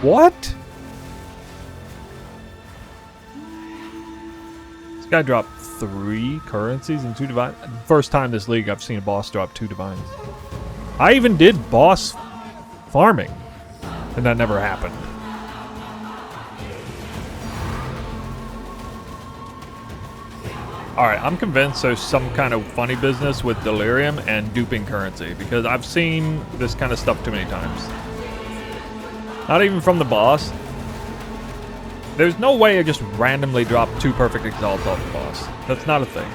What? This guy dropped 3 currencies and 2 divines. First time this league I've seen a boss drop 2 divines. I even did boss farming, and that never happened. Alright, I'm convinced there's some kind of funny business with Delirium and duping currency, because I've seen this kind of stuff too many times. Not even from the boss. There's no way I just randomly drop 2 perfect exalts off the boss. That's not a thing.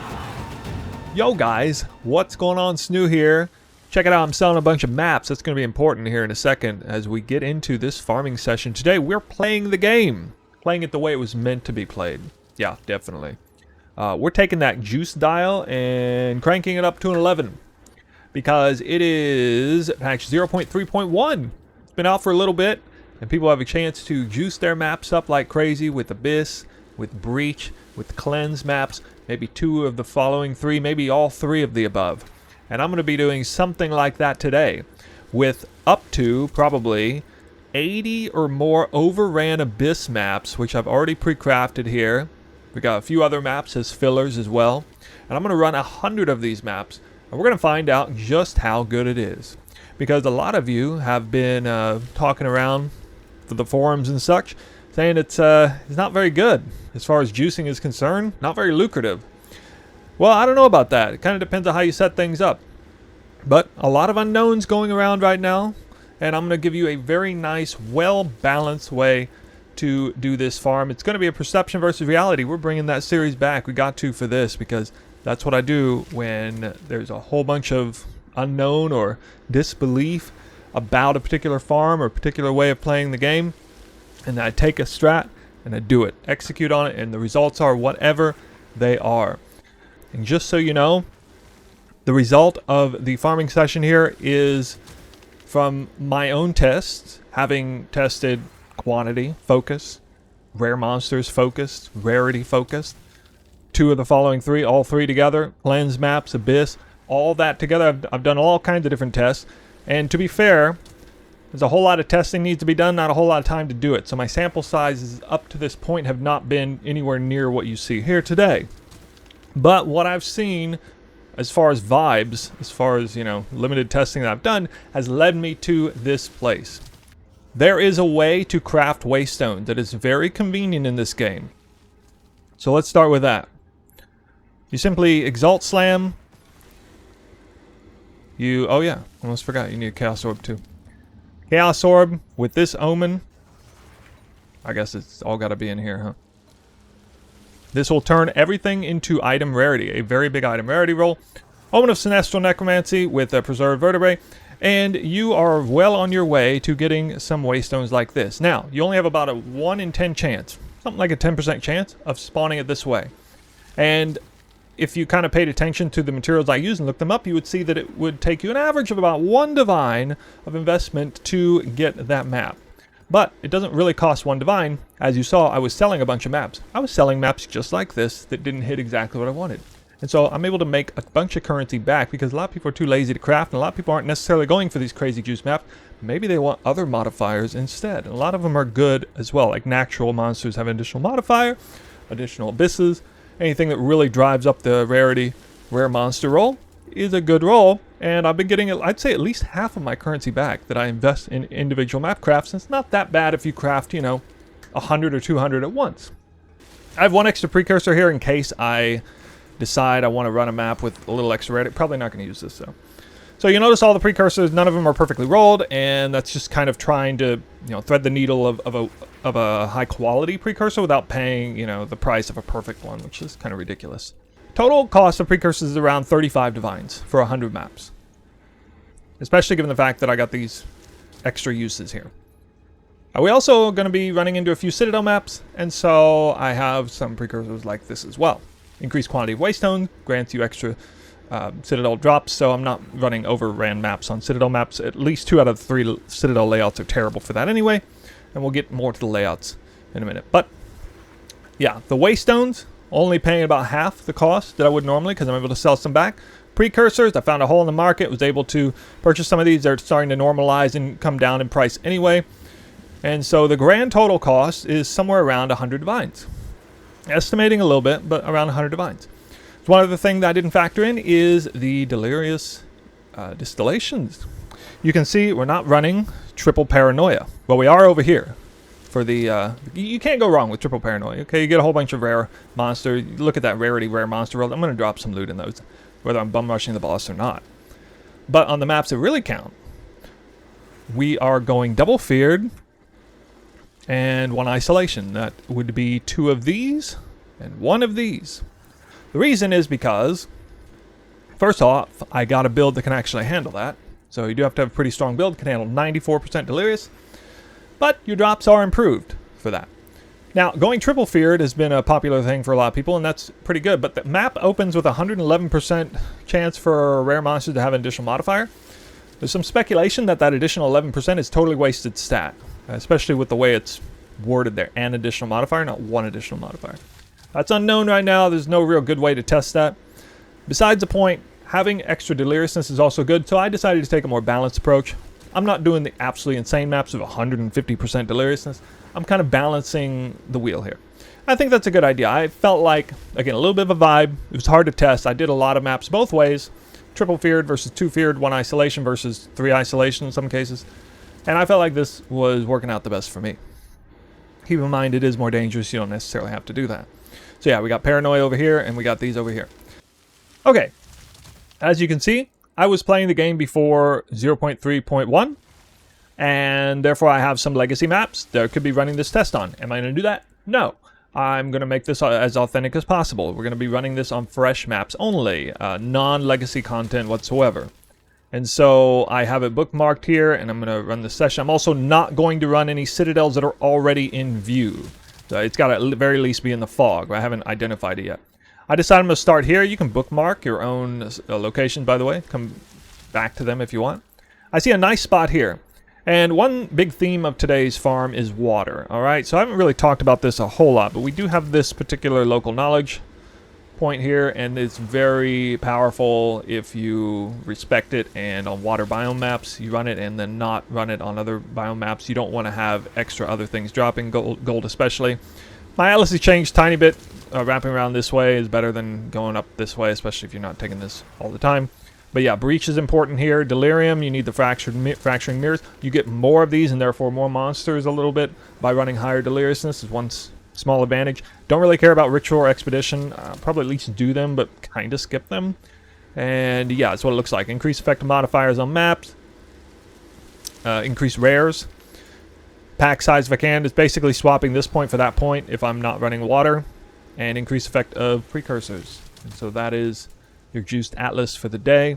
Yo guys, what's going on? Snoo here. Check it out, I'm selling a bunch of maps. That's going to be important here in a second as we get into this farming session. Today we're playing the game. Playing it the way it was meant to be played. Yeah, definitely. We're taking that juice dial and cranking it up to an 11. Because it is patch 0.3.1. It's been out for a little bit. And people have a chance to juice their maps up like crazy with Abyss, with Breach, with Cleanse maps. Maybe 2 of the following 3, maybe all 3 of the above. And I'm going to be doing something like that today. With up to probably 80 or more Overrun Abyss maps, which I've already pre-crafted here. We got a few other maps as fillers as well. And I'm going to run 100 of these maps. And we're going to find out just how good it is. Because a lot of you have been talking around for the forums and such, saying it's not very good as far as juicing is concerned, not very lucrative. Well, I don't know about that. It kind of depends on how you set things up. But a lot of unknowns going around right now, and I'm going to give you a very nice, well-balanced way to do this farm. It's going to be a perception versus reality. We're bringing that series back. We got to for this because that's what I do when there's a whole bunch of unknown or disbelief about a particular farm or a particular way of playing the game, and I take a strat and I do it, execute on it, and the results are whatever they are. And just so you know, the result of the farming session here is from my own tests, having tested quantity focus, rare monsters focused, rarity focused, 2 of the following 3, all 3 together, cleanse maps, abyss, all that together. I've done all kinds of different tests. And to be fair, there's a whole lot of testing needs to be done, not a whole lot of time to do it. So my sample sizes up to this point have not been anywhere near what you see here today. But what I've seen as far as vibes, as far as, you know, limited testing that I've done, has led me to this place. There is a way to craft Waystones that is very convenient in this game. So let's start with that. You simply exalt slam. Oh yeah, almost forgot, you need a Chaos Orb too. Chaos Orb with this Omen. I guess it's all got to be in here, huh? This will turn everything into item rarity, a very big item rarity roll. Omen of Sinestral Necromancy with a Preserved Vertebrae. And you are well on your way to getting some Waystones like this. Now, you only have about a 1 in 10 chance, something like a 10% chance of spawning it this way. And if you kind of paid attention to the materials I use and looked them up, you would see that it would take you an average of about 1 divine of investment to get that map. But it doesn't really cost 1 divine. As you saw, I was selling a bunch of maps. I was selling maps just like this that didn't hit exactly what I wanted. And so I'm able to make a bunch of currency back because a lot of people are too lazy to craft, and a lot of people aren't necessarily going for these crazy juice maps. Maybe they want other modifiers instead. And a lot of them are good as well, like natural monsters have an additional modifier, additional abysses. Anything that really drives up the rarity rare monster roll is a good roll, and I've been getting, I'd say, at least half of my currency back that I invest in individual map crafts. And it's not that bad if you craft, you know, 100 or 200 at once. I have 1 extra precursor here in case I decide I want to run a map with a little extra rarity. Probably not going to use this though. So you notice all the precursors, none of them are perfectly rolled, and that's just kind of trying to, you know, thread the needle of a high quality precursor without paying, you know, the price of a perfect one, which is kind of ridiculous. Total cost of precursors is around 35 divines for 100 maps. Especially given the fact that I got these extra uses here. We also going to be running into a few Citadel maps, and so I have some precursors like this as well. Increased quantity of Waystones grants you extra Citadel drops, so I'm not running Overrun maps on Citadel maps. At least 2 out of the 3 Citadel layouts are terrible for that anyway, and we'll get more to the layouts in a minute. But yeah, the Waystones only paying about half the cost that I would normally because I'm able to sell some back. Precursors, I found a hole in the market, was able to purchase some of these. They're starting to normalize and come down in price anyway. And so the grand total cost is somewhere around 100 divines. Estimating a little bit, but around 100 divines. One other thing that I didn't factor in is the delirious distillations. You can see we're not running triple paranoia. Well, we are over here. For the you can't go wrong with triple paranoia. Okay, you get a whole bunch of rare monsters. Look at that rarity rare monster world. I'm going to drop some loot in those, whether I'm bum rushing the boss or not. But on the maps that really count, we are going double feared and one isolation. That would be 2 of these and 1 of these. The reason is because, first off, I got a build that can actually handle that. So you do have to have a pretty strong build. Can handle 94% delirious. But your drops are improved for that. Now, going triple feared has been a popular thing for a lot of people, and that's pretty good. But the map opens with a 111% chance for rare monsters to have an additional modifier. There's some speculation that that additional 11% is totally wasted stat, especially with the way it's worded there. An additional modifier, not 1 additional modifier. That's unknown right now. There's no real good way to test that. Besides the point, having extra deliriousness is also good, so I decided to take a more balanced approach. I'm not doing the absolutely insane maps of 150% deliriousness. I'm kind of balancing the wheel here. I think that's a good idea. I felt like, again, a little bit of a vibe. It was hard to test. I did a lot of maps both ways. Triple feared versus 2 feared, 1 isolation versus 3 isolation in some cases. And I felt like this was working out the best for me. Keep in mind, it is more dangerous. You don't necessarily have to do that. So yeah, we got paranoia over here, and we got these over here. Okay, as you can see, I was playing the game before 0.3.1, and therefore I have some legacy maps that I could be running this test on. Am I going to do that? No. I'm going to make this as authentic as possible. We're going to be running this on fresh maps only, non-legacy content whatsoever. And so I have it bookmarked here, and I'm going to run this session. I'm also not going to run any citadels that are already in view. So it's got to at the very least be in the fog. I haven't identified it yet. I decided I'm going to start here. You can bookmark your own location, by the way. Come back to them if you want. I see a nice spot here. And one big theme of today's farm is water. All right, so I haven't really talked about this a whole lot, but we do have this particular local knowledge point here, and it's very powerful if you respect it. And on water biome maps, you run it and then not run it on other biome maps. You don't want to have extra other things dropping, gold especially. My atlas has changed a tiny bit. Wrapping around this way is better than going up this way, especially if you're not taking this all the time. But yeah, breach is important here. Delirium, you need the fracturing mirrors. You get more of these and therefore more monsters a little bit by running higher deliriousness is one small advantage. Don't really care about ritual or expedition. Probably at least do them, but kind of skip them. And yeah, that's what it looks like. Increase effective modifiers on maps. Increase rares. Pack size if I can. It's basically swapping this point for that point if I'm not running water. And increase effect of precursors. And so that is your juiced atlas for the day.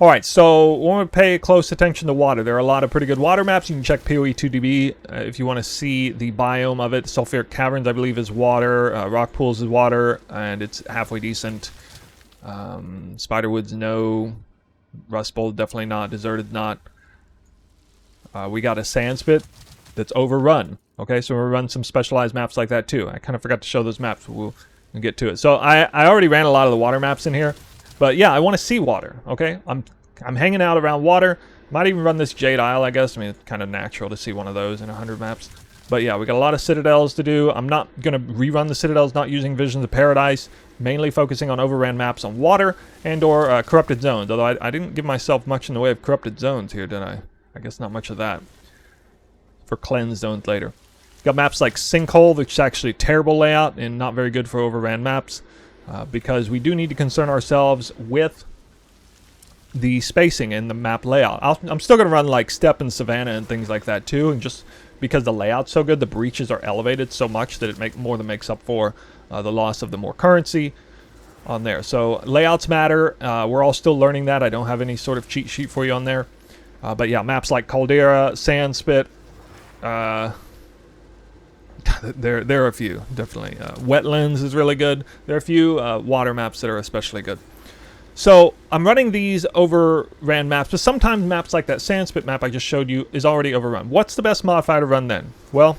Alright, so we want to pay close attention to water. There are a lot of pretty good water maps. You can check PoE2DB if you want to see the biome of it. Sulfuric Caverns, I believe, is water. Rock Pools is water, and it's halfway decent. Spiderwoods, no. Rust Bowl, definitely not. Deserted, not. We got a sand spit that's overrun. Okay, so we'll run some specialized maps like that too. I kind of forgot to show those maps. We'll get to it. So I already ran a lot of the water maps in here. But yeah, I want to see water. Okay, I'm hanging out around water. Might even run this Jade Isle, I guess. I mean, it's kind of natural to see one of those in 100 maps. But yeah, we got a lot of citadels to do. I'm not going to rerun the citadels, not using Visions of Paradise. Mainly focusing on overran maps on water and or corrupted zones. Although I didn't give myself much in the way of corrupted zones here, did I? I guess not much of that. For cleansed zones later. Got maps like Sinkhole, which is actually a terrible layout and not very good for overran maps. Because we do need to concern ourselves with the spacing in the map layout. I'm still going to run like Steppe and Savannah and things like that too. And just because the layout's so good, the breaches are elevated so much that it more than makes up for the loss of the more currency on there. So layouts matter. We're all still learning that. I don't have any sort of cheat sheet for you on there. But yeah, maps like Caldera, Sandspit, there are a few, definitely. Wetlands is really good. There are a few water maps that are especially good. So I'm running these overran maps, but sometimes maps like that Sandspit map I just showed you is already overrun. What's the best modifier to run then? Well,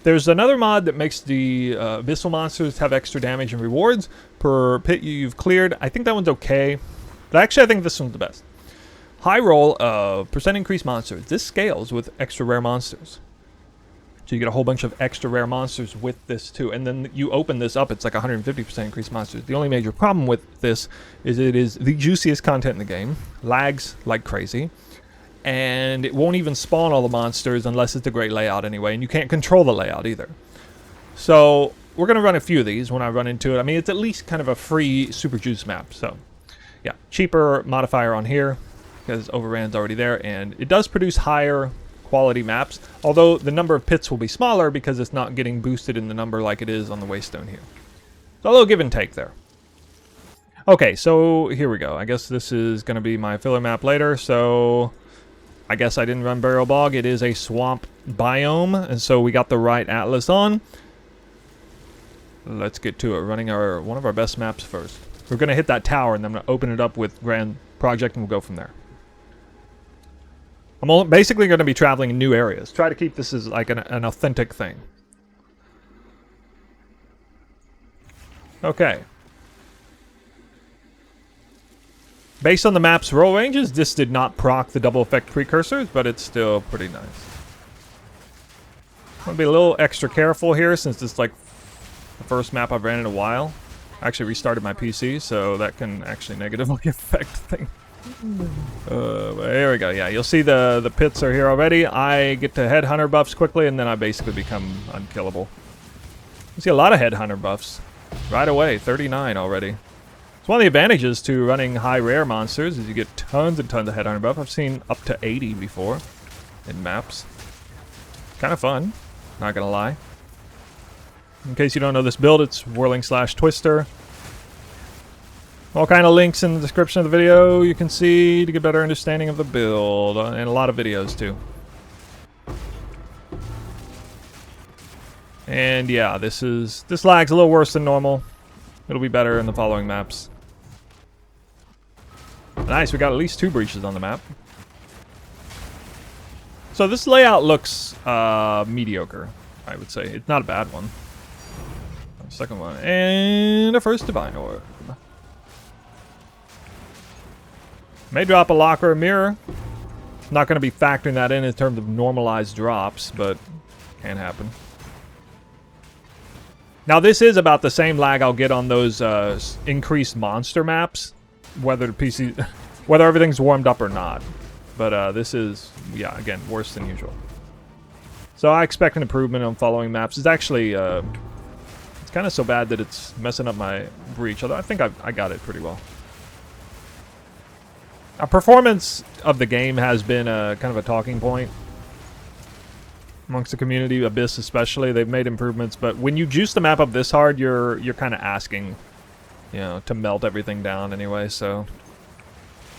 There's another mod that makes the abyssal monsters have extra damage and rewards per pit you've cleared. I think that one's okay, but actually I think this one's the best. High roll of % increased monsters. This scales with extra rare monsters. So you get a whole bunch of extra rare monsters with this too. And then you open this up, it's like 150% increased monsters. The only major problem with this is it is the juiciest content in the game. Lags like crazy. And it won't even spawn all the monsters unless it's a great layout anyway. And you can't control the layout either. So we're going to run a few of these when I run into it. I mean, it's at least kind of a free super juice map. So yeah, cheaper modifier on here because Overrun's already there. And it does produce higher quality maps, although the number of pits will be smaller because it's not getting boosted in the number like it is on the Waystone here. So a little give and take there. Okay, so here we go. I guess this is going to be my filler map later, so I guess I didn't run Burial Bog. It is a swamp biome, and so we got the right atlas on. Let's get to it. Running one of our best maps first. We're going to hit that tower, and then I'm going to open it up with Grand Project, and we'll go from there. I'm basically going to be traveling in new areas. Try to keep this as like an authentic thing. Okay. Based on the map's roll ranges, this did not proc the double effect precursors, but it's still pretty nice. I'm going to be a little extra careful here since it's like the first map I've ran in a while. I actually restarted my PC, so that can actually negatively affect things. Here we go. Yeah, you'll see the pits are here already. I get to headhunter buffs quickly, and then I basically become unkillable. You see a lot of headhunter buffs right away. 39 already. It's one of the advantages to running high rare monsters is you get tons and tons of headhunter buff. I've seen up to 80 before in maps. Kind of fun, not gonna lie. In case you don't know this build, it's whirling/twister. All kind of links in the description of the video you can see to get a better understanding of the build, and a lot of videos too. And yeah, this lag's a little worse than normal. It'll be better in the following maps. Nice, we got at least 2 breaches on the map. So this layout looks mediocre, I would say. It's not a bad one. Second one, and a first divine orb. May drop a lock or a mirror. Not going to be factoring that in terms of normalized drops, but can happen. Now this is about the same lag I'll get on those increased monster maps, whether everything's warmed up or not. But this is, yeah, again, worse than usual. So I expect an improvement on following maps. It's actually, it's kind of so bad that it's messing up my breach, although I think I got it pretty well. Our performance of the game has been kind of a talking point amongst the community, Abyss especially. They've made improvements, but when you juice the map up this hard, you're kind of asking, you know, to melt everything down anyway. So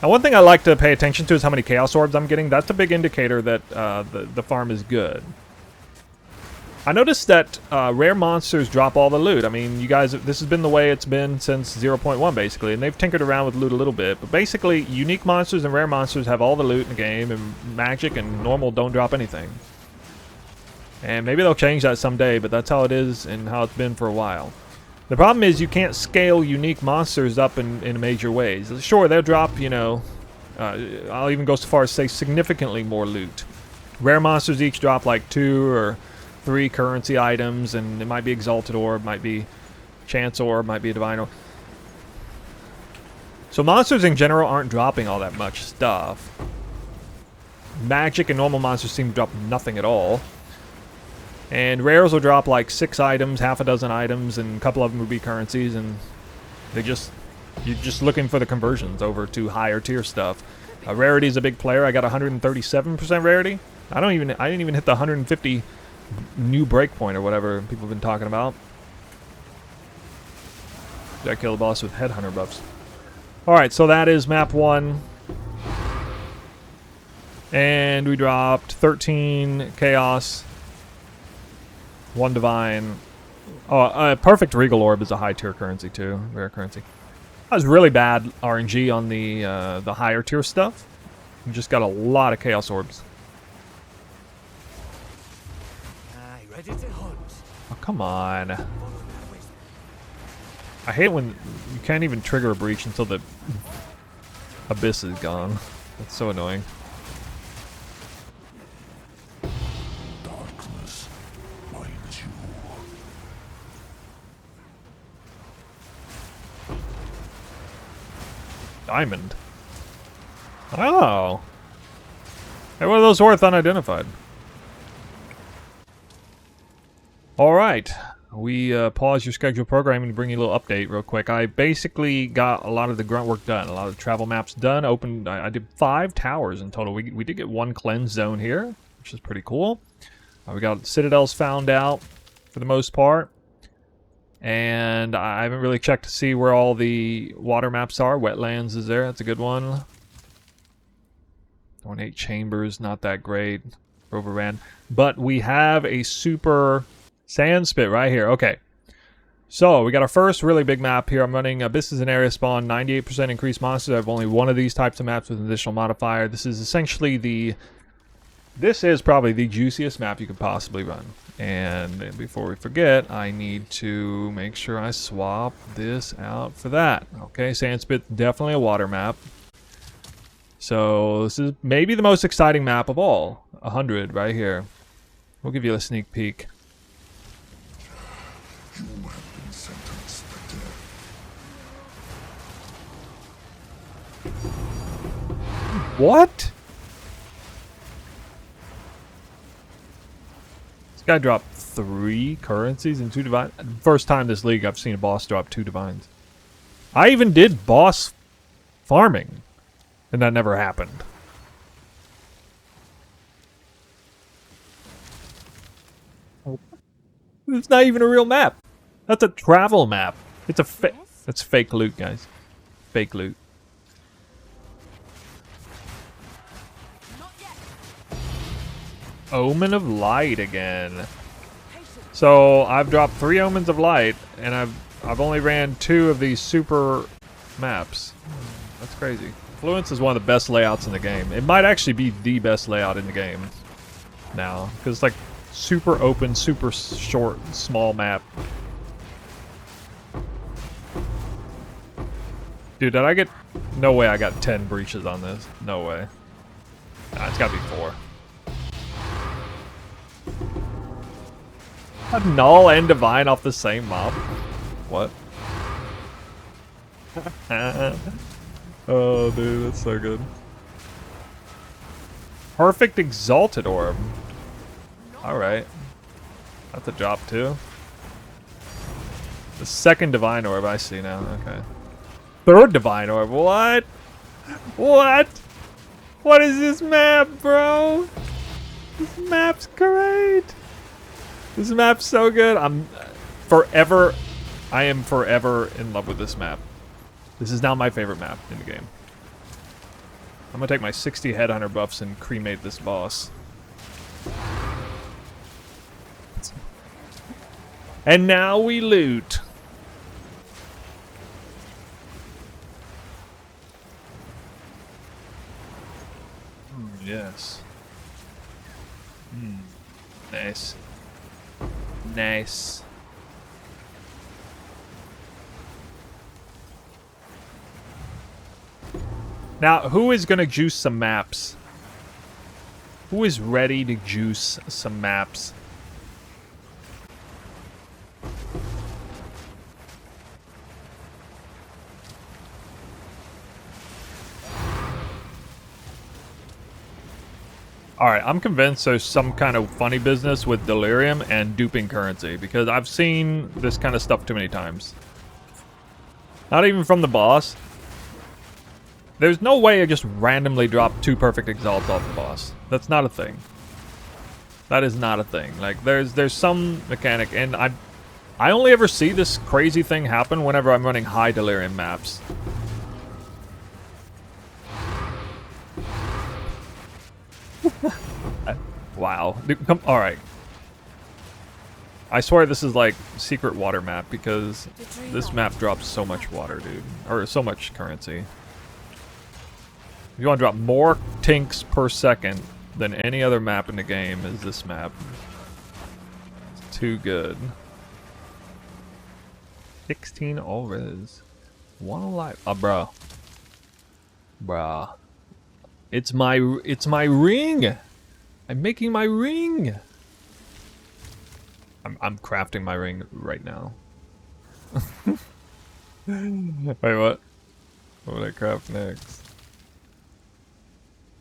now one thing I like to pay attention to is how many Chaos Orbs I'm getting. That's a big indicator that the farm is good. I noticed that rare monsters drop all the loot. I mean, you guys, this has been the way it's been since 0.1 basically, and they've tinkered around with loot a little bit. But basically, unique monsters and rare monsters have all the loot in the game, and magic and normal don't drop anything. And maybe they'll change that someday, but that's how it is and how it's been for a while. The problem is you can't scale unique monsters up in major ways. Sure, they'll drop, you know, I'll even go so far as say significantly more loot. Rare monsters each drop like 2 or 3 currency items, and it might be Exalted Orb, might be Chance Orb, might be a Divine Orb. So monsters in general aren't dropping all that much stuff. Magic and normal monsters seem to drop nothing at all. And rares will drop like 6 items, half a dozen items, and a couple of them would be currencies, and you're just looking for the conversions over to higher tier stuff. Rarity is a big player. I got 137% rarity. I didn't even hit the 150 new breakpoint or whatever people have been talking about. Did I kill the boss with headhunter buffs? Alright, so that is map 1. And we dropped 13 chaos, 1 divine. Oh, perfect regal orb is a high tier currency too, rare currency. That was really bad RNG on the higher tier stuff. You just got a lot of chaos orbs. Ready to hunt. Oh, come on. I hate when you can't even trigger a breach until the abyss is gone. That's so annoying. Darkness binds you. Diamond. Oh. Hey, what are those worth unidentified? Alright. We paused your scheduled programming to bring you a little update real quick. I basically got a lot of the grunt work done, a lot of the travel maps done. I did 5 towers in total. We did get 1 cleanse zone here, which is pretty cool. We got citadels found out for the most part. And I haven't really checked to see where all the water maps are. Wetlands is there. That's a good one. Ornate chambers, not that great. Overrun. But we have a super sand spit right here. Okay. So we got our first really big map here. I'm running Abyss is an area spawn, 98% increased monsters. I have only one of these types of maps with an additional modifier. This is essentially this is probably the juiciest map you could possibly run. And before we forget, I need to make sure I swap this out for that. Okay, Sandspit's definitely a water map. So this is maybe the most exciting map of all. 100 right here. We'll give you a sneak peek. You have been sentenced to death. What? This guy dropped 3 currencies and 2 divines. First time this league I've seen a boss drop 2 divines. I even did boss farming, and that never happened. It's not even a real map. That's a travel map. It's a fake. That's fake loot, guys. Fake loot. Omen of Light again. So I've dropped 3 Omens of Light, and I've only ran 2 of these super maps. That's crazy. Fluence is one of the best layouts in the game. It might actually be the best layout in the game now, because it's like super open, super short, small map. Dude, did I get... No way I got 10 breaches on this. No way. Nah, it's gotta be 4. A null and divine off the same mob? What? Oh, dude, that's so good. Perfect Exalted Orb. Alright. That's a drop too. The second Divine Orb I see now. Okay. Third Divine Orb. What? What? What is this map, bro? This map's great. This map's so good. I am forever in love with this map. This is now my favorite map in the game. I'm gonna take my 60 Headhunter buffs and cremate this boss. And now we loot. Yes. Nice. Nice. Now, who is gonna juice some maps? Who is ready to juice some maps? Alright, I'm convinced there's some kind of funny business with Delirium and duping currency, because I've seen this kind of stuff too many times. Not even from the boss. There's no way I just randomly drop 2 perfect exalts off the boss. That's not a thing. That is not a thing. Like, there's some mechanic, and I only ever see this crazy thing happen whenever I'm running high Delirium maps. Wow. Dude, come, all right. I swear this is like secret water map, because this map drops so much water, dude. Or so much currency. If you want to drop more tinks per second than any other map in the game, is this map. It's too good. 16 all res. One alive. Oh, bro. Bruh. It's my ring. I'm making my ring. I'm crafting my ring right now. Wait, what? What would I craft next?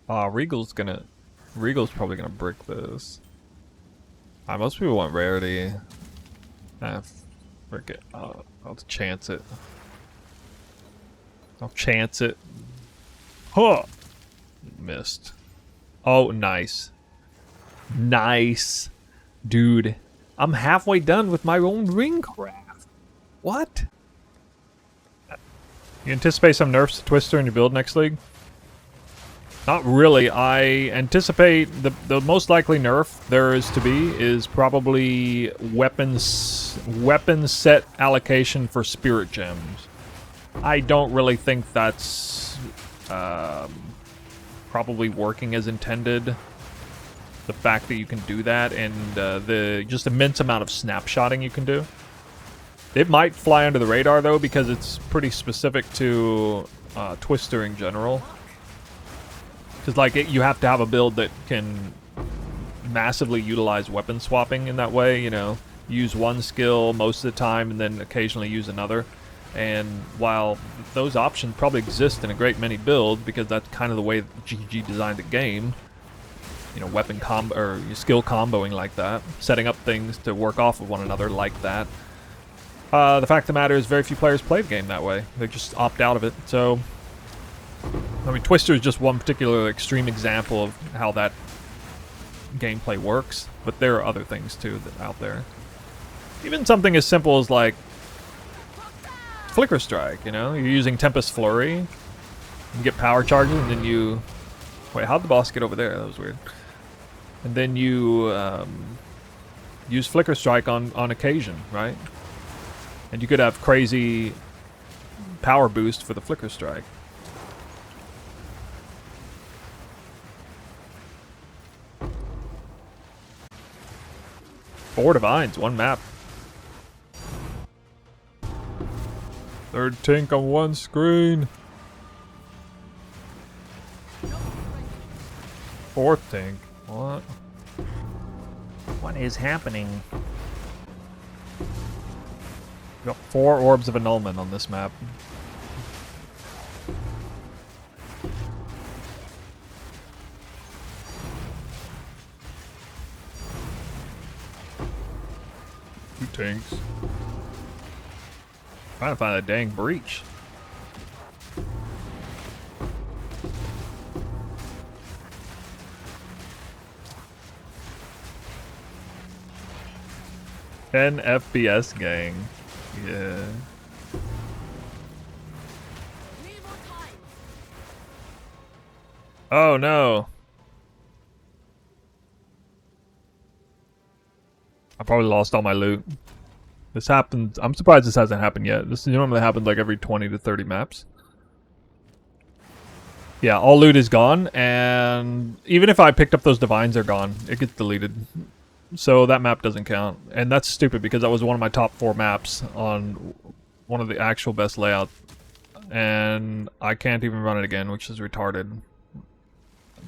Regal's probably gonna brick this. Most people want Rarity. Frick it. I'll chance it. I'll chance it. Huh! Missed. Oh, nice. Nice. Dude, I'm halfway done with my own ring craft. What? You anticipate some nerfs to Twister in your build next league? Not really. I anticipate the most likely nerf there is to be is probably weapon set allocation for spirit gems. I don't really think that's probably working as intended. The fact that you can do that and the just immense amount of snapshotting you can do. It might fly under the radar though because it's pretty specific to Twister in general. Because like you have to have a build that can massively utilize weapon swapping in that way. You know, use one skill most of the time and then occasionally use another. And while those options probably exist in a great many builds because that's kind of the way GG designed the game. You know, weapon combo or skill comboing like that, setting up things to work off of one another like that. The fact of the matter is very few players play the game that way. They just opt out of it. So, I mean, Twister is just one particular extreme example of how that gameplay works, but there are other things too that out there. Even something as simple as like Flicker Strike, you know? You're using Tempest Flurry, you get power charges, and then you... Wait, how'd the boss get over there? That was weird. And then you use Flicker Strike on occasion, right? And you could have crazy power boost for the Flicker Strike. Four Divines, one map. Third tank on one screen. Fourth tank. What? What is happening? Got 4 Orbs of Annulment on this map. Two tanks. Trying to find that dang breach. An FPS gang. Yeah. Oh no. I probably lost all my loot. This happened. I'm surprised this hasn't happened yet. This normally happens like every 20 to 30 maps. Yeah, all loot is gone, and even if I picked up those divines, they're gone. It gets deleted. So that map doesn't count. And that's stupid because that was one of my top 4 maps on one of the actual best layouts. And I can't even run it again, which is retarded.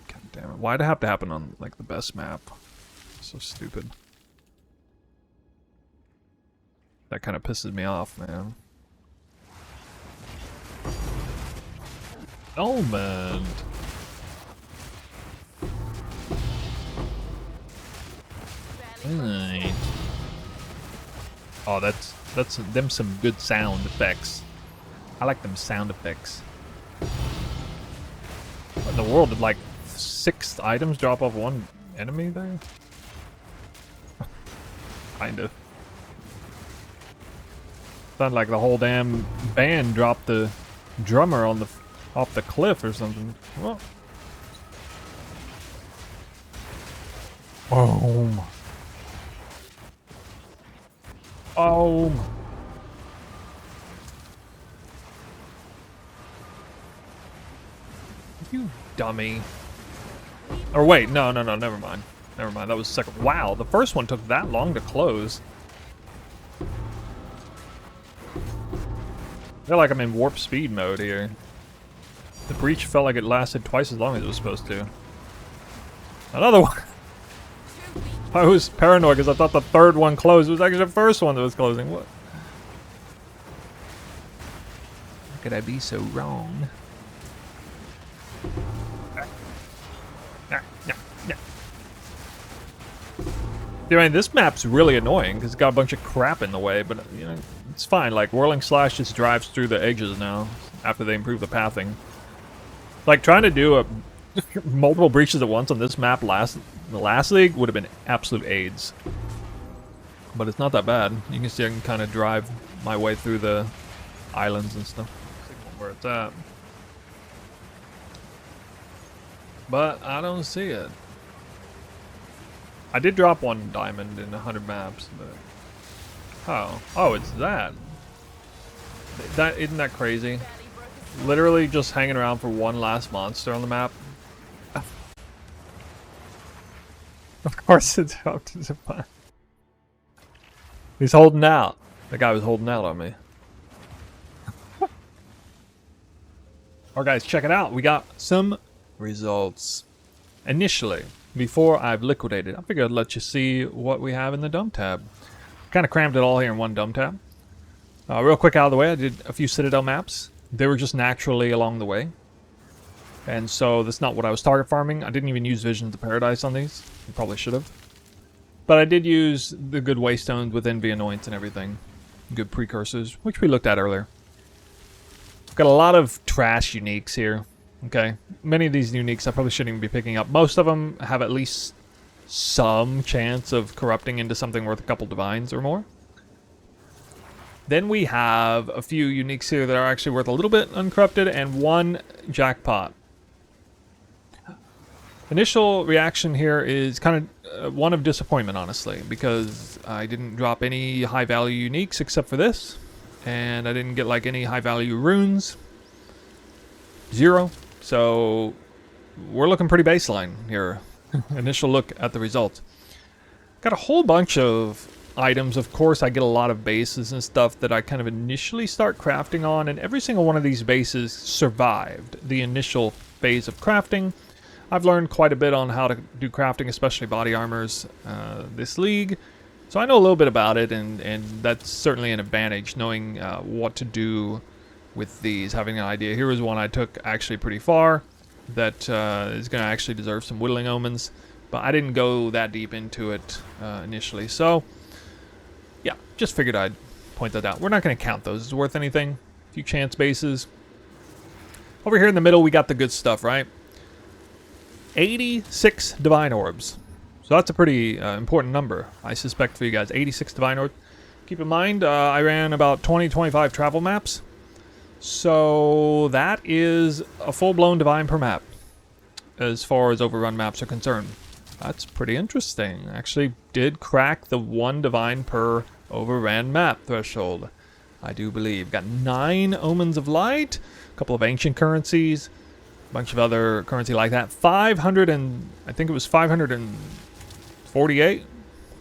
God damn it. Why'd it have to happen on like the best map? So stupid. That kind of pisses me off, man. Almond. Right. Oh, that's them some good sound effects. I like them sound effects. What in the world did like 6 items drop off one enemy there? Kind of. Sounded like the whole damn band dropped the drummer on the off the cliff or something. Well. Boom. Oh. You dummy. Or wait, no, never mind. Never mind, that was the second. Wow, the first one took that long to close. feel like I'm in warp speed mode here. The breach felt like it lasted twice as long as it was supposed to. Another one. I was paranoid because I thought the third one closed. It was actually the first one that was closing. What? How could I be so wrong? I mean, this map's really annoying because it's got a bunch of crap in the way, but you know, it's fine. Like, Whirling Slash just drives through the edges now after they improve the pathing. Like, trying to do multiple breaches at once on this map the last league would have been absolute AIDS. But it's not that bad. You can see I can kind of drive my way through the islands and stuff. Where it's at. But I don't see it. I did drop one diamond in 100 maps, but... Oh, it's that. Isn't that crazy? Literally just hanging around for one last monster on the map. Of course it's up to Japan. He's holding out. The guy was holding out on me. Alright guys, check it out. We got some results. Initially, before I've liquidated, I figured I'd let you see what we have in the dump tab. Kind of crammed it all here in one dump tab. Real quick out of the way, I did a few Citadel maps. They were just naturally along the way. And so that's not what I was target farming. I didn't even use Visions of Paradise on these. I probably should have. But I did use the good Waystones with Envy Annoyance and everything. Good Precursors, which we looked at earlier. Got a lot of trash uniques here. Okay, many of these uniques I probably shouldn't even be picking up. Most of them have at least some chance of corrupting into something worth a couple divines or more. Then we have a few uniques here that are actually worth a little bit uncorrupted and one jackpot. Initial reaction here is kind of one of disappointment, honestly, because I didn't drop any high value uniques except for this, and I didn't get like any high value runes. 0. So we're looking pretty baseline here. Initial look at the results. Got a whole bunch of items. Of course, I get a lot of bases and stuff that I kind of initially start crafting on, and every single one of these bases survived the initial phase of crafting. I've learned quite a bit on how to do crafting, especially body armors, this league. So I know a little bit about it, and that's certainly an advantage, knowing what to do with these, having an idea. Here was one I took actually pretty far that is going to actually deserve some whittling omens, but I didn't go that deep into it initially. So yeah, just figured I'd point that out. We're not going to count those as worth anything. A few chance bases. Over here in the middle, we got the good stuff, right? 86 divine orbs. So that's a pretty important number, I suspect, for you guys. 86 divine orbs. Keep in mind, I ran about 20-25 travel maps. So that is a full-blown divine per map, as far as Overrun maps are concerned. That's pretty interesting. Actually did crack the 1 divine per Overran map threshold, I do believe. Got 9 Omens of Light, a couple of ancient currencies, a bunch of other currency like that. 500 and... I think it was 548?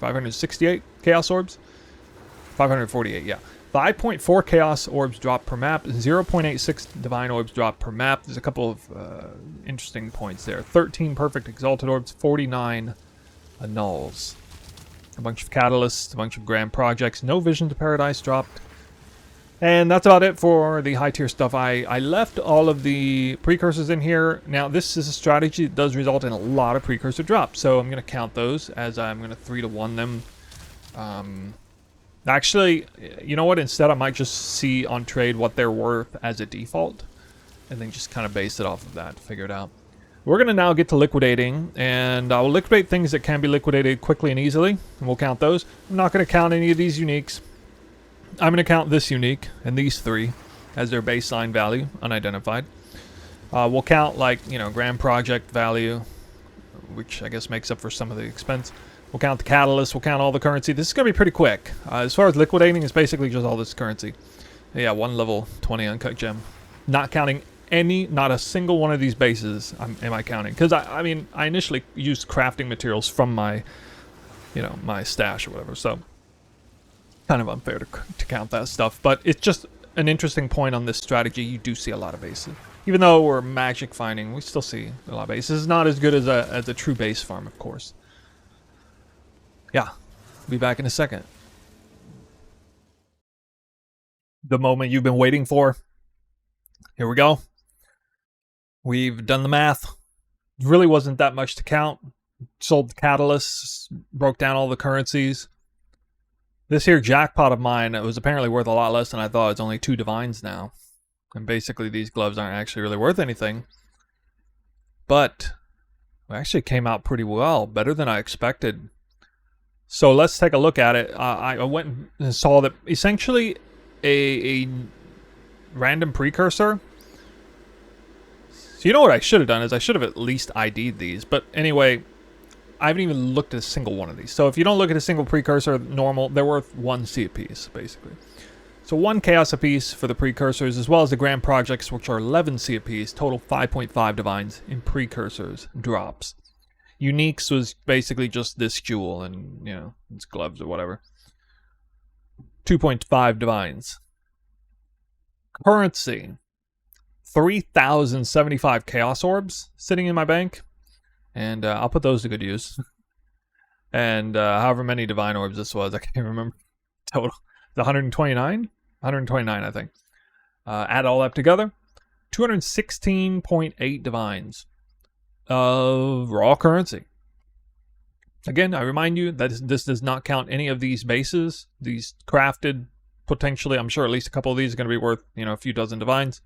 568 Chaos Orbs? 548, yeah. 5.4 Chaos Orbs drop per map, 0.86 Divine Orbs drop per map. There's a couple of interesting points there. 13 Perfect Exalted Orbs, 49 Annuls. A bunch of Catalysts, a bunch of Grand Projects, no Visions of Paradise dropped. And that's about it for the high tier stuff. I left all of the Precursors in here. Now, this is a strategy that does result in a lot of Precursor drops, so I'm going to count those as I'm going to 3-to-1 them. Actually, you know what? Instead, I might just see on trade what they're worth as a default, and then just kind of base it off of that to figure it out. We're going to now get to liquidating, and I will liquidate things that can be liquidated quickly and easily, and we'll count those. I'm not going to count any of these uniques. I'm going to count this unique and these 3 as their baseline value, unidentified. We'll count, like, you know, Grand Project value, which I guess makes up for some of the expense. We'll count the catalyst. We'll count all the currency. This is going to be pretty quick. As far as liquidating, it's basically just all this currency. Yeah, 1 level 20 uncut gem. Not counting any, not a single one of these bases am I counting. Because, I mean, I initially used crafting materials from my, you know, my stash or whatever. So, kind of unfair to count that stuff. But it's just an interesting point on this strategy. You do see a lot of bases. Even though we're magic finding, we still see a lot of bases. It's not as good as a true base farm, of course. Yeah, be back in a second. The moment you've been waiting for. Here we go. We've done the math. Really wasn't that much to count. Sold the catalysts, broke down all the currencies. This here jackpot of mine, it was apparently worth a lot less than I thought. It's only 2 divines now. And basically these gloves aren't actually really worth anything. But we actually came out pretty well, better than I expected. So let's take a look at it. I went and saw that essentially a random precursor. So you know what I should have done is I should have at least ID'd these. But anyway, I haven't even looked at a single one of these. So if you don't look at a single precursor normal, they're worth 1 C apiece, basically. So 1 chaos apiece for the precursors, as well as the grand projects, which are 11 C apiece, total 5.5 divines in precursors drops. Uniques was basically just this jewel and, you know, its gloves or whatever. 2.5 divines. Currency. 3,075 chaos orbs sitting in my bank. And I'll put those to good use. And however many divine orbs this was, I can't remember. Total. The 129? 129, I think. Add all that together. 216.8 divines of raw currency. Again, I remind you that this does not count any of these bases. These crafted, potentially, I'm sure at least a couple of these are going to be worth, you know, a few dozen divines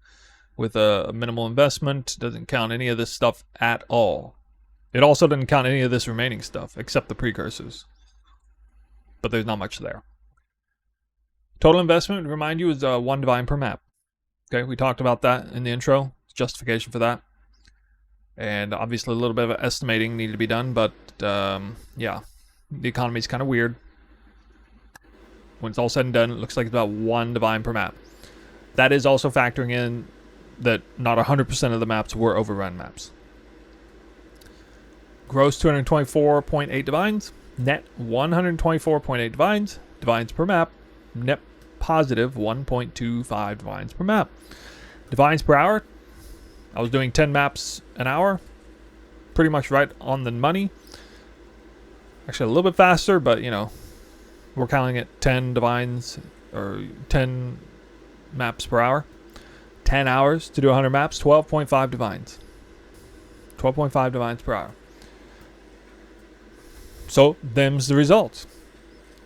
with a minimal investment. Doesn't count any of this stuff at all. It also doesn't count any of this remaining stuff, except the precursors. But there's not much there. Total investment, remind you, is 1 divine per map. Okay, we talked about that in the intro. Justification for that. And obviously a little bit of estimating needed to be done, but yeah, the economy is kind of weird. When it's all said and done, it looks like it's about 1 divine per map. That is also factoring in that not 100% of the maps were overrun maps. Gross 224.8 divines. Net 124.8 divines. Divines per map. Net positive 1.25 divines per map. Divines per hour. I was doing 10 maps an hour. Pretty much right on the money. Actually a little bit faster, but you know, we're counting it 10 divines or 10 maps per hour. 10 hours to do 100 maps, 12.5 divines. 12.5 divines per hour. So, them's the results.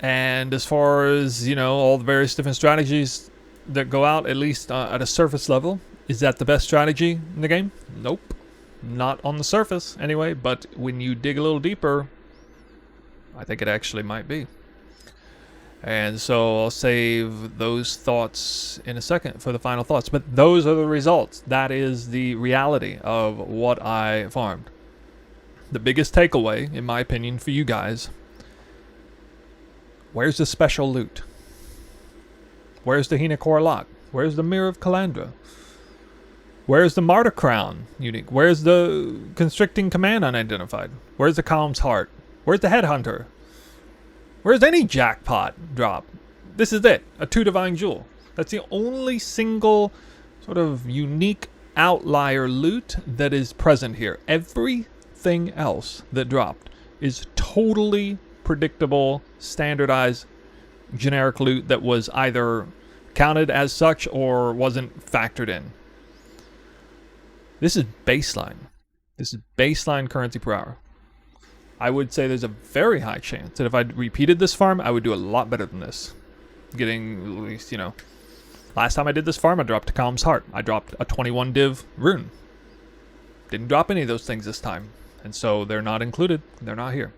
And as far as, you know, all the various different strategies that go out, at least at a surface level, is that the best strategy in the game? Nope. Not on the surface, anyway. But when you dig a little deeper, I think it actually might be. And so I'll save those thoughts in a second for the final thoughts. But those are the results. That is the reality of what I farmed. The biggest takeaway, in my opinion, for you guys, where's the special loot? Where's the Henacor lock? Where's the Mirror of Calandra? Where's the Martyr Crown unique? Where's the Constricting Command unidentified? Where's the Calm's Heart? Where's the Headhunter? Where's any jackpot drop? This is it. A 2 divine jewel. That's the only single sort of unique outlier loot that is present here. Everything else that dropped is totally predictable, standardized, generic loot that was either counted as such or wasn't factored in. This is baseline. This is baseline currency per hour. I would say there's a very high chance that if I repeated this farm, I would do a lot better than this. Getting at least, you know, last time I did this farm, I dropped a Calm's Heart. I dropped a 21 div rune. Didn't drop any of those things this time. And so they're not included. They're not here.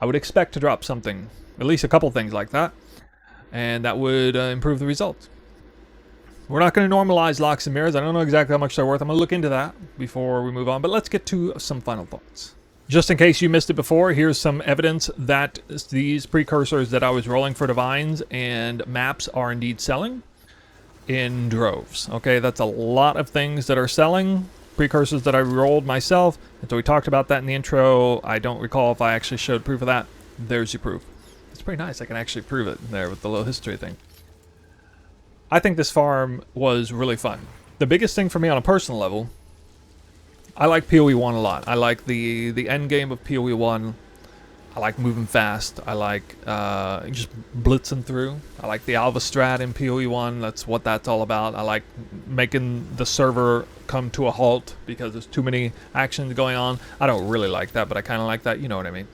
I would expect to drop something, at least a couple things like that. And that would improve the results. We're not going to normalize locks and mirrors. I don't know exactly how much they're worth. I'm going to look into that before we move on. But let's get to some final thoughts. Just in case you missed it before, here's some evidence that these precursors that I was rolling for divines and maps are indeed selling in droves. Okay, that's a lot of things that are selling. Precursors that I rolled myself. And so we talked about that in the intro. I don't recall if I actually showed proof of that. There's your proof. It's pretty nice. I can actually prove it there with the little history thing. I think this farm was really fun. The biggest thing for me on a personal level, I like PoE1 a lot. I like the end game of PoE1. I like moving fast. I like just blitzing through. I like the Alva strat in PoE1. That's what that's all about. I like making the server come to a halt because there's too many actions going on. I don't really like that, but I kind of like that. You know what I mean?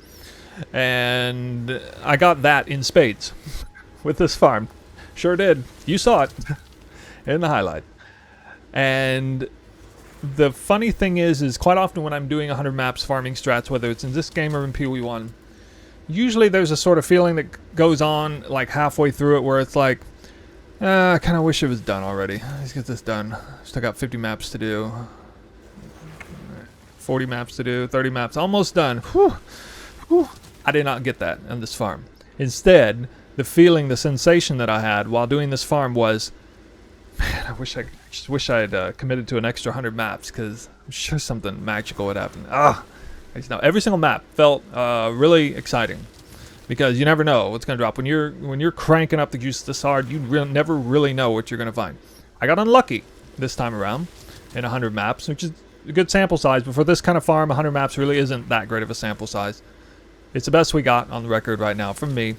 And I got that in spades with this farm. Sure did. You saw it in the highlight. And the funny thing is quite often when I'm doing 100 maps farming strats, whether it's in this game or in PoE1, usually there's a sort of feeling that goes on like halfway through it where it's like, I kind of wish it was done already. Let's get this done. Still got 50 maps to do. 40 maps to do, 30 maps, almost done. Whew. Whew. I did not get that on this farm. Instead, the feeling, the sensation that I had while doing this farm was, man, I just wish I had committed to an extra 100 maps because I'm sure something magical would happen. I just know every single map felt really exciting because you never know what's gonna drop when you're cranking up the juice this hard. You never really know what you're gonna find. I got unlucky this time around in 100 maps, which is a good sample size, but for this kind of farm, 100 maps really isn't that great of a sample size. It's the best we got on the record right now from me.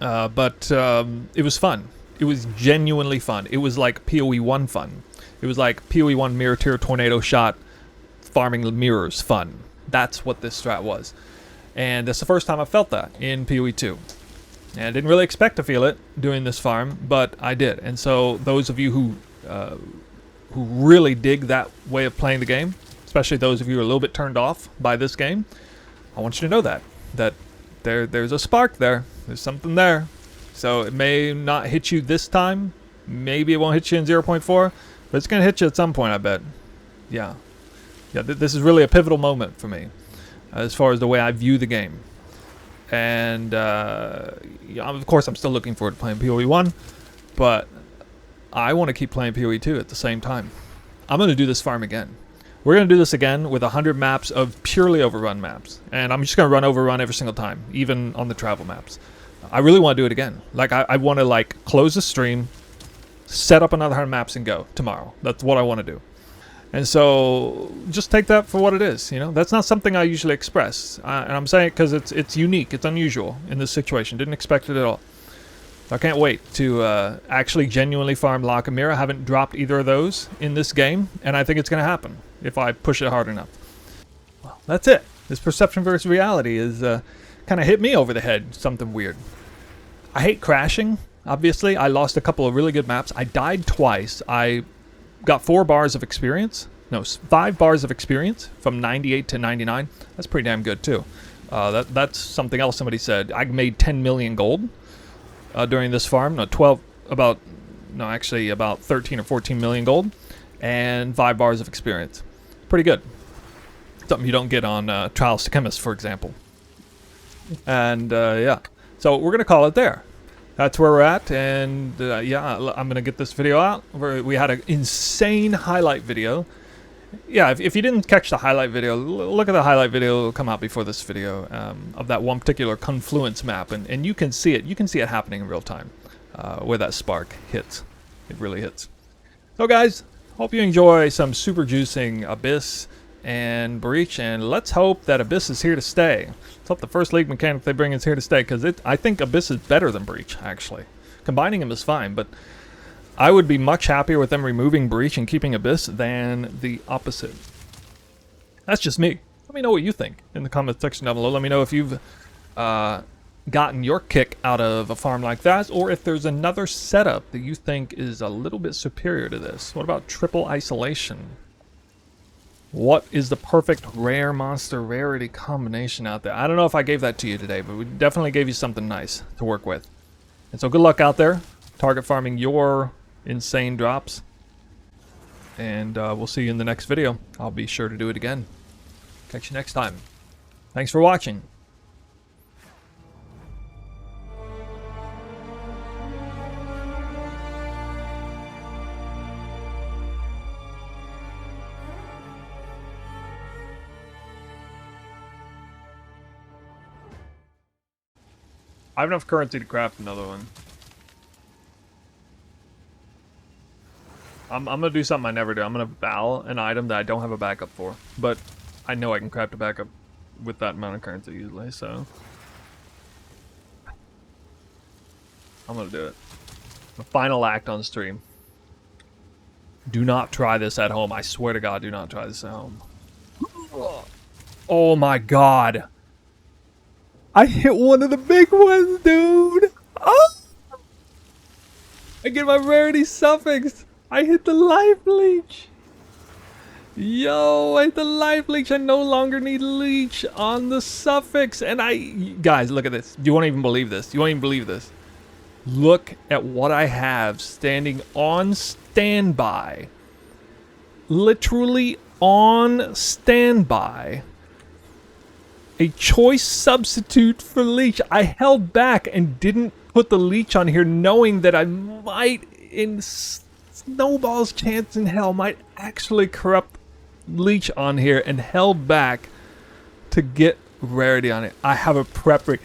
But it was fun. It was genuinely fun. It was like PoE1 fun. It was like PoE1 mirror tier tornado shot farming mirrors fun. That's what this strat was. And that's the first time I felt that in PoE2. And I didn't really expect to feel it doing this farm, but I did. And so those of you who really dig that way of playing the game, especially those of you who are a little bit turned off by this game, I want you to know that there's a spark there. There's something there. So it may not hit you this time. Maybe it won't hit you in 0.4, but it's going to hit you at some point, I bet. Yeah. This is really a pivotal moment for me as far as the way I view the game. And yeah, of course, I'm still looking forward to playing PoE1, but I want to keep playing PoE2 at the same time. I'm going to do this farm again. We're going to do this again with 100 maps of purely Overrun maps. And I'm just going to run Overrun every single time, even on the travel maps. I really want to do it again. Like, I want to, like, close the stream, set up another 100 maps, and go tomorrow. That's what I want to do. And so, just take that for what it is, you know? That's not something I usually express. And I'm saying it because it's unique, it's unusual in this situation. Didn't expect it at all. I can't wait to actually genuinely farm Lock and Mirror. I haven't dropped either of those in this game, and I think it's going to happen if I push it hard enough. Well, that's it. This perception versus reality is kind of hit me over the head. Something weird. I hate crashing, obviously. I lost a couple of really good maps. I died twice. I got 4 bars of experience. No, 5 bars of experience from 98 to 99. That's pretty damn good, too. That's something else somebody said. I made 10 million gold during this farm. No, actually about 13 or 14 million gold. And 5 bars of experience. Pretty good. Something you don't get on Trials to Chemist, for example. And, yeah. So we're going to call it there. That's where we're at, and yeah, I'm going to get this video out. We had an insane highlight video. Yeah, if you didn't catch the highlight video, look at the highlight video. It'll come out before this video of that one particular confluence map, and you can see it. You can see it happening in real time where that spark hits. It really hits. So guys, hope you enjoy some super juicing Abyss and Breach, and let's hope that Abyss is here to stay. Let's hope the first league mechanic they bring is here to stay, because I think Abyss is better than Breach, actually. Combining them is fine, but I would be much happier with them removing Breach and keeping Abyss than the opposite. That's just me. Let me know what you think in the comment section down below. Let me know if you've gotten your kick out of a farm like that, or if there's another setup that you think is a little bit superior to this. What about triple isolation? What is the perfect rare monster rarity combination out there? I don't know if I gave that to you today, but we definitely gave you something nice to work with. And so good luck out there, target farming your insane drops. And we'll see you in the next video. I'll be sure to do it again. Catch you next time. Thanks for watching. I have enough currency to craft another one. I'm gonna do something I never do. I'm gonna val an item that I don't have a backup for, but I know I can craft a backup with that amount of currency usually. So I'm gonna do it. The final act on stream. Do not try this at home. I swear to God, do not try this at home. Oh my God. I hit one of the big ones, dude. Oh! I get my rarity suffix. I hit the life leech. Yo, I hit the life leech. I no longer need leech on the suffix. And guys, look at this. You won't even believe this. You won't even believe this. Look at what I have standing on standby. Literally on standby. A choice substitute for leech. I held back and didn't put the leech on here knowing that I might, in snowball's chance in hell, might actually corrupt leech on here, and held back to get rarity on it. I have a prep rig.